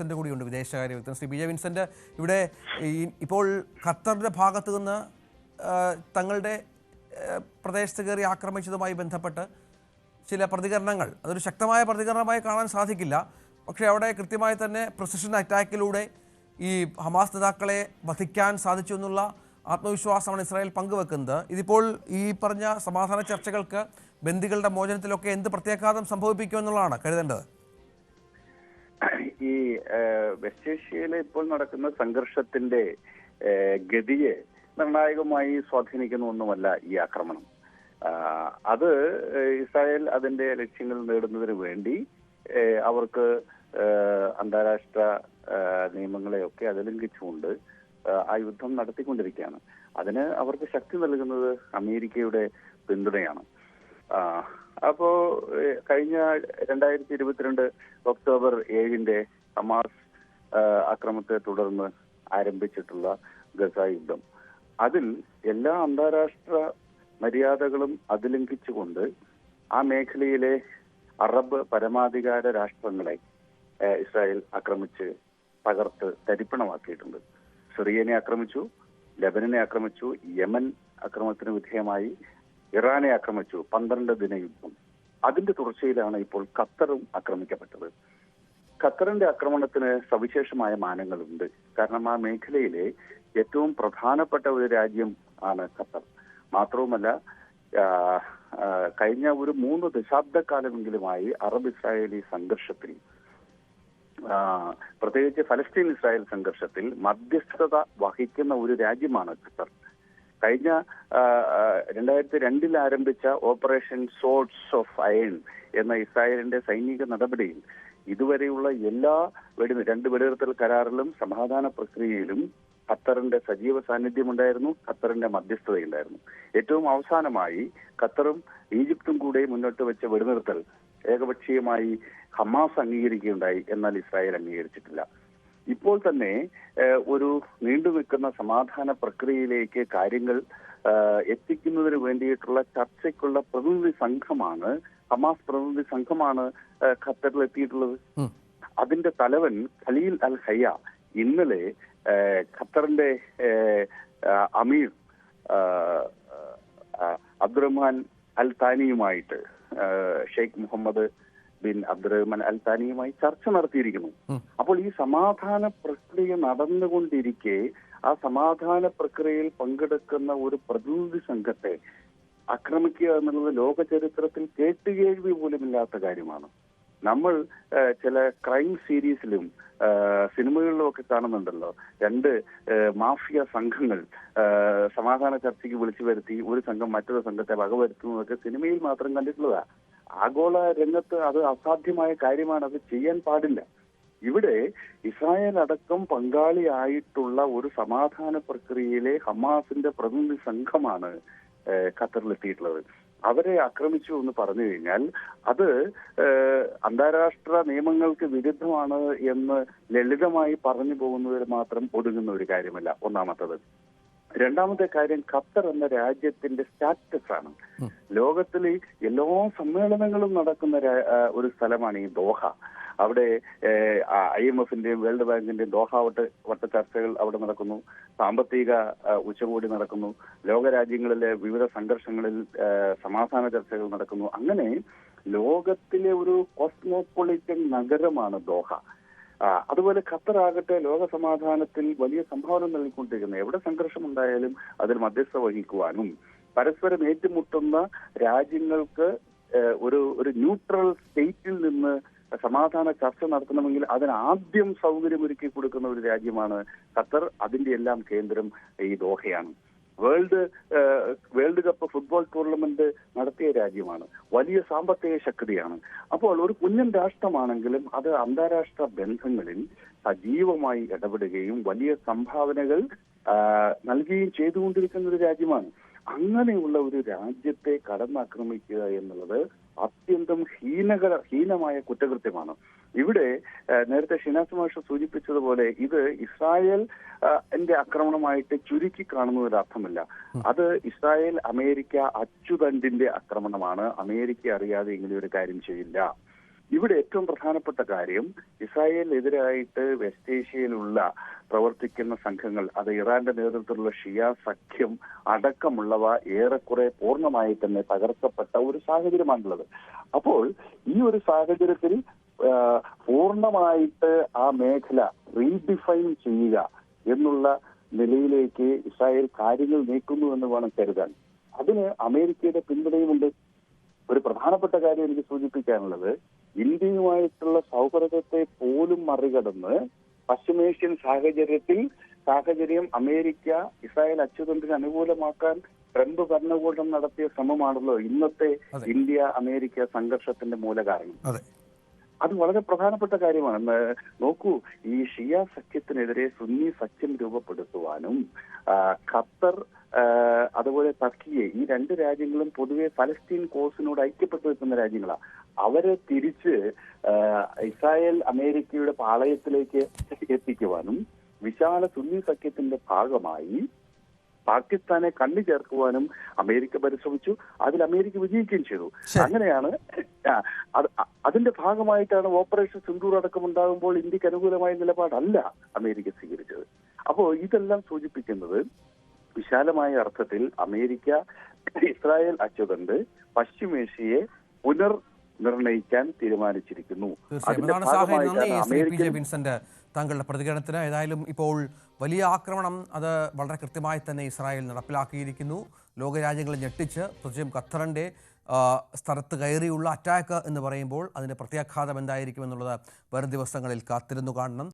Vincent കൂടിയുണ്ട്, വിദേശകാര്യ വിദഗ്ധൻ. ശ്രീ BJ വിൻസെന്റ്, ഇവിടെ ഇപ്പോൾ ഖത്തറിന്റെ ഭാഗത്ത് നിന്ന് തങ്ങളുടെ പ്രദേശത്ത് കയറി ആക്രമിച്ചതുമായി ബന്ധപ്പെട്ട് ചില പ്രതികരണങ്ങൾ, അതൊരു ശക്തമായ പ്രതികരണമായി കാണാൻ സാധിക്കില്ല. പക്ഷേ അവിടെ കൃത്യമായി തന്നെ പ്രിസിഷൻ അറ്റാക്കിലൂടെ ഈ ഹമാസ് നേതാക്കളെ വധിക്കാൻ സാധിച്ചു എന്നുള്ള ആത്മവിശ്വാസമാണ് ഇസ്രായേൽ പങ്കുവെക്കുന്നത്. ഇതിപ്പോൾ ഈ പറഞ്ഞ സമാധാന ചർച്ചകൾക്ക്, ബന്ദികളുടെ മോചനത്തിലൊക്കെ എന്ത് പ്രത്യാഘാതം സംഭവിപ്പിക്കുമെന്നുള്ളതാണ് കരുതേണ്ടത്? ഈ വെസ്റ്റ് ഏഷ്യയിലെ ഇപ്പോൾ നടക്കുന്ന സംഘർഷത്തിന്റെ ഗതിയെ നിർണായകമായി സ്വാധീനിക്കുന്ന ഒന്നുമല്ല ഈ ആക്രമണം. അത് ഇസ്രായേൽ അതിന്റെ ലക്ഷ്യങ്ങൾ നേടുന്നതിന് വേണ്ടി അവർക്ക് അന്താരാഷ്ട്ര നിയമങ്ങളെയൊക്കെ അതിലംഘിച്ചുകൊണ്ട് ആ യുദ്ധം നടത്തിക്കൊണ്ടിരിക്കുകയാണ്. അതിന് അവർക്ക് ശക്തി നൽകുന്നത് അമേരിക്കയുടെ പിന്തുണയാണ്. അപ്പോ കഴിഞ്ഞ 2022 ഒക്ടോബർ 7 ഹമാസ് ആക്രമണത്തെ തുടർന്ന് ആരംഭിച്ചിട്ടുള്ള ഗസ യുദ്ധം, അതിൽ എല്ലാ അന്താരാഷ്ട്ര മര്യാദകളും അതിലംഘിച്ചുകൊണ്ട് ആ മേഖലയിലെ അറബ് പരമാധികാര രാഷ്ട്രങ്ങളെ ഇസ്രായേൽ ആക്രമിച്ച് തകർത്ത് തരിപ്പണമാക്കിയിട്ടുണ്ട്. സിറിയനെ ആക്രമിച്ചു, ലെബനനെ ആക്രമിച്ചു, യമൻ ആക്രമണത്തിന് വിധേയമായി ഇറാനെ ആക്രമിച്ചു. 12 ദിന യുദ്ധം. അതിന്റെ തുടർച്ചയിലാണ് ഇപ്പോൾ ഖത്തറും ആക്രമിക്കപ്പെട്ടത്. ഖത്തറിന്റെ ആക്രമണത്തിന് സവിശേഷമായ മാനങ്ങളുണ്ട്. കാരണം ആ മേഖലയിലെ ഏറ്റവും പ്രധാനപ്പെട്ട ഒരു രാജ്യം ആണ് ഖത്തർ. മാത്രവുമല്ല, കഴിഞ്ഞ ഒരു 3 ദശാബ്ദക്കാലമെങ്കിലുമായി അറബ് ഇസ്രായേലി സംഘർഷത്തിൽ, പ്രത്യേകിച്ച് ഫലസ്തീൻ ഇസ്രായേൽ സംഘർഷത്തിൽ മധ്യസ്ഥത വഹിക്കുന്ന ഒരു രാജ്യമാണ് ഖത്തർ. കഴിഞ്ഞ 2002 ആരംഭിച്ച ഓപ്പറേഷൻ സോർഡ്സ് ഓഫ് അയൺ എന്ന ഇസ്രായേലിന്റെ സൈനിക നടപടിയിൽ ഇതുവരെയുള്ള എല്ലാ 2 വെടിനിർത്തൽ കരാറിലും സമാധാന പ്രക്രിയയിലും ഖത്തറിന്റെ സജീവ സാന്നിധ്യമുണ്ടായിരുന്നു, ഖത്തറിന്റെ മധ്യസ്ഥതയുണ്ടായിരുന്നു. ഏറ്റവും അവസാനമായി ഖത്തറും ഈജിപ്തും കൂടെ മുന്നോട്ട് വെച്ച വെടിനിർത്തൽ ഏകപക്ഷീയമായി ഹമാസ് അംഗീകരിക്കുകയുണ്ടായി, എന്നാൽ ഇസ്രായേൽ അംഗീകരിച്ചിട്ടില്ല. ഇപ്പോൾ തന്നെ ഒരു നീണ്ടു നിൽക്കുന്ന സമാധാന പ്രക്രിയയിലേക്ക് കാര്യങ്ങൾ എത്തിക്കുന്നതിന് വേണ്ടിയിട്ടുള്ള ചർച്ചയ്ക്കുള്ള പ്രതിനിധി സംഘമാണ്, ഹമാസ് പ്രതിനിധി സംഘമാണ് ഖത്തറിൽ എത്തിയിട്ടുള്ളത്. അതിന്റെ തലവൻ ഖലീൽ അൽ ഹയ്യ ഇന്നലെ ഖത്തറിന്റെ അമീർ അബ്ദുറഹ്മാൻ അൽ താനിയുമായിട്ട്, ഷെയ്ഖ് മുഹമ്മദ് ബിൻ അബ്ദുറഹ്മാൻ അൽ താനിയുമായി ചർച്ച നടത്തിയിരിക്കുന്നു. അപ്പോൾ ഈ സമാധാന പ്രക്രിയ നടന്നുകൊണ്ടിരിക്കെ ആ സമാധാന പ്രക്രിയയിൽ പങ്കെടുക്കുന്ന ഒരു പ്രതിനിധി സംഘത്തെ ആക്രമിക്കുക എന്നുള്ളത് ലോക ചരിത്രത്തിൽ കേട്ടുകേൾവി പോലുമില്ലാത്ത കാര്യമാണ്. നമ്മൾ ചില ക്രൈം സീരീസിലും സിനിമകളിലും ഒക്കെ കാണുന്നുണ്ടല്ലോ, 2 മാഫിയ സംഘങ്ങൾ സമാധാന ചർച്ചയ്ക്ക് വിളിച്ചു വരുത്തി ഒരു സംഘം മറ്റൊരു സംഘത്തെ വകവരുത്തുന്നതൊക്കെ സിനിമയിൽ മാത്രം കണ്ടിട്ടുള്ളതാ. ആഗോള രംഗത്ത് അത് അസാധ്യമായ കാര്യമാണ്, അത് ചെയ്യാൻ പാടില്ല. ഇവിടെ ഇസ്രായേൽ അടക്കം പങ്കാളിയായിട്ടുള്ള ഒരു സമാധാന പ്രക്രിയയിലെ ഹമാസിന്റെ പ്രതിനിധി സംഘമാണ് ഖത്തറിലെത്തിയിട്ടുള്ളത്. അവരെ ആക്രമിച്ചു എന്ന് പറഞ്ഞു കഴിഞ്ഞാൽ അത് അന്താരാഷ്ട്ര നിയമങ്ങൾക്ക് വിരുദ്ധമാണ് എന്ന് ലളിതമായി പറഞ്ഞു പോകുന്നതിൽ മാത്രം ഒതുങ്ങുന്ന ഒരു കാര്യമല്ല, ഒന്നാമത്തത്. രണ്ടാമത്തെ കാര്യം, ഖത്തർ എന്ന രാജ്യത്തിന്റെ സ്റ്റാറ്റസ് ആണ്. ലോകത്തിലെ എല്ലാ സമ്മേളനങ്ങളും നടക്കുന്ന ഒരു സ്ഥലമാണ് ഈ ദോഹ. അവിടെ IMFന്റെയും വേൾഡ് ബാങ്കിന്റെയും ദോഹ വട്ട ചർച്ചകൾ അവിടെ നടക്കുന്നു, സാമ്പത്തിക ഉച്ചകോടി നടക്കുന്നു, ലോകരാജ്യങ്ങളിലെ വിവിധ സംഘർഷങ്ങളിൽ സമാധാന ചർച്ചകൾ നടക്കുന്നു. അങ്ങനെ ലോകത്തിലെ ഒരു കോസ്മോപൊളിറ്റൻ നഗരമാണ് ദോഹ. അതുപോലെ ഖത്തർ ആകട്ടെ ലോക സമാധാനത്തിൽ വലിയ സംഭാവന നൽകിക്കൊണ്ടിരിക്കുന്നത്. എവിടെ സംഘർഷമുണ്ടായാലും അതിൽ മധ്യസ്ഥ വഹിക്കുവാനും പരസ്പരം ഏറ്റുമുട്ടുന്ന രാജ്യങ്ങൾക്ക് ഒരു ന്യൂട്രൽ സ്റ്റേറ്റിൽ നിന്ന് സമാധാന ചർച്ച നടത്തണമെങ്കിൽ അതിന് ആദ്യം സൗകര്യമൊരുക്കി കൊടുക്കുന്ന ഒരു രാജ്യമാണ് ഖത്തർ. അതിന്റെ എല്ലാം കേന്ദ്രം ഈ ദോഹയാണ്. വേൾഡ് കപ്പ് ഫുട്ബോൾ ടൂർണമെന്റ് നടത്തിയ രാജ്യമാണ്. വലിയ സാമ്പത്തിക ശക്തിയാണ്. അപ്പോൾ ഒരു കുഞ്ഞൻ രാഷ്ട്രമാണെങ്കിലും അത് അന്താരാഷ്ട്ര ബന്ധങ്ങളിൽ സജീവമായി ഇടപെടുകയും വലിയ സംഭാവനകൾ നൽകുകയും ചെയ്തുകൊണ്ടിരിക്കുന്ന ഒരു രാജ്യമാണ്. അങ്ങനെയുള്ള ഒരു രാജ്യത്തെ കടന്നാക്രമിക്കുക എന്നുള്ളത് അത്യന്തം ഹീനമായ കുറ്റകൃത്യമാണ്. ഇവിടെ നേരത്തെ ഷിനാസ് മാഷ് സൂചിപ്പിച്ചതുപോലെ ഇത് ഇസ്രായേൽ ന്റെ ആക്രമണമായിട്ട് ചുരുക്കി കാണുന്നതിൽ അർത്ഥമില്ല. അത് ഇസ്രായേൽ അമേരിക്ക അച്ചുതണ്ടിന്റെ ആക്രമണമാണ്. അമേരിക്ക അറിയാതെ ഇങ്ങനെ ഒരു കാര്യം ചെയ്യില്ല. ഇവിടെ ഏറ്റവും പ്രധാനപ്പെട്ട കാര്യം ഇസ്രായേലിനെതിരായിട്ട് വെസ്റ്റ് ഏഷ്യയിലുള്ള പ്രവർത്തിക്കുന്ന സംഘങ്ങൾ, അത് ഇറാന്റെ നേതൃത്വത്തിലുള്ള ഷിയ സഖ്യം അടക്കമുള്ളവ ഏറെക്കുറെ പൂർണ്ണമായി തന്നെ തകർക്കപ്പെട്ട ഒരു സാഹചര്യമാണുള്ളത്. അപ്പോൾ ഈ ഒരു സാഹചര്യത്തിൽ പൂർണ്ണമായിട്ട് ആ മേഖല റീഡിഫൈൻ ചെയ്യുക എന്നുള്ള നിലയിലേക്ക് ഇസ്രായേൽ കാര്യങ്ങൾ നീക്കുന്നു എന്ന് വേണം കരുതാൻ. അതിന് അമേരിക്കയുടെ പിന്തുണയുമുണ്ട്. ഒരു പ്രധാനപ്പെട്ട കാര്യം എനിക്ക് സൂചിപ്പിക്കാനുള്ളത്, ഇന്ത്യയുമായിട്ടുള്ള സൗഹൃദത്തെ പോലും മറികടന്ന് പശ്ചിമേഷ്യൻ സാഹചര്യം അമേരിക്ക ഇസ്രായേൽ അച്ചുതണ്ടിന് അനുകൂലമാക്കാൻ ട്രംപ് ഭരണകൂടം നടത്തിയ ശ്രമമാണല്ലോ ഇന്നത്തെ ഇന്ത്യ അമേരിക്ക സംഘർഷത്തിന്റെ മൂലകാരണം. അത് വളരെ പ്രധാനപ്പെട്ട കാര്യമാണ്. നോക്കൂ, ഈ ഷിയ സഖ്യത്തിനെതിരെ സുന്നി സഖ്യം രൂപപ്പെടുത്തുവാനും ഖത്തർ അതുപോലെ ടർക്കിയെ, ഈ രണ്ട് രാജ്യങ്ങളും പൊതുവെ പലസ്തീൻ കോസിനോട് ഐക്യപ്പെട്ടു നിൽക്കുന്ന രാജ്യങ്ങളാണ്. അവരെ തിരിച്ച് ഇസ്രായേൽ അമേരിക്കയുടെ പാളയത്തിലേക്ക് എത്തിക്കുവാനും വിശാല സുന്നി സഖ്യത്തിന്റെ ഭാഗമായി പാകിസ്ഥാനെ കണ്ണു ചേർക്കുവാനും അമേരിക്ക പരിശ്രമിച്ചു. അതിൽ അമേരിക്ക വിജയിക്കുകയും ചെയ്തു. അങ്ങനെയാണ് അതിന്റെ ഭാഗമായിട്ടാണ് ഓപ്പറേഷൻ സിന്ദൂർ അടക്കമുണ്ടാകുമ്പോൾ ഇന്ത്യക്ക് അനുകൂലമായ നിലപാടല്ല അമേരിക്ക സ്വീകരിച്ചത്. അപ്പോൾ ഇതെല്ലാം സൂചിപ്പിക്കുന്നത് വിശാലമായ അർത്ഥത്തിൽ അമേരിക്ക ഇസ്രായേൽ അച്ചുതണ്ട് പശ്ചിമേഷ്യയെ നിർണയിക്കാൻ തീരുമാനിച്ചിരിക്കുന്നു. വിൻസെന്റ്, താങ്കളുടെ പ്രതികരണത്തിന്. ഏതായാലും ഇപ്പോൾ വലിയ ആക്രമണം അത് വളരെ കൃത്യമായി തന്നെ ഇസ്രായേൽ നടപ്പിലാക്കിയിരിക്കുന്നു. ലോകരാജ്യങ്ങളെ ഞെട്ടിച്ച്, പ്രത്യേകിച്ചും ഖത്തറിൻ്റെ സ്ഥലത്ത് കയറിയുള്ള അറ്റാക്ക് എന്ന് പറയുമ്പോൾ അതിൻ്റെ പ്രത്യാഘാതം എന്തായിരിക്കും എന്നുള്ളത് വരും ദിവസങ്ങളിൽ കാത്തിരുന്നു കാണണം.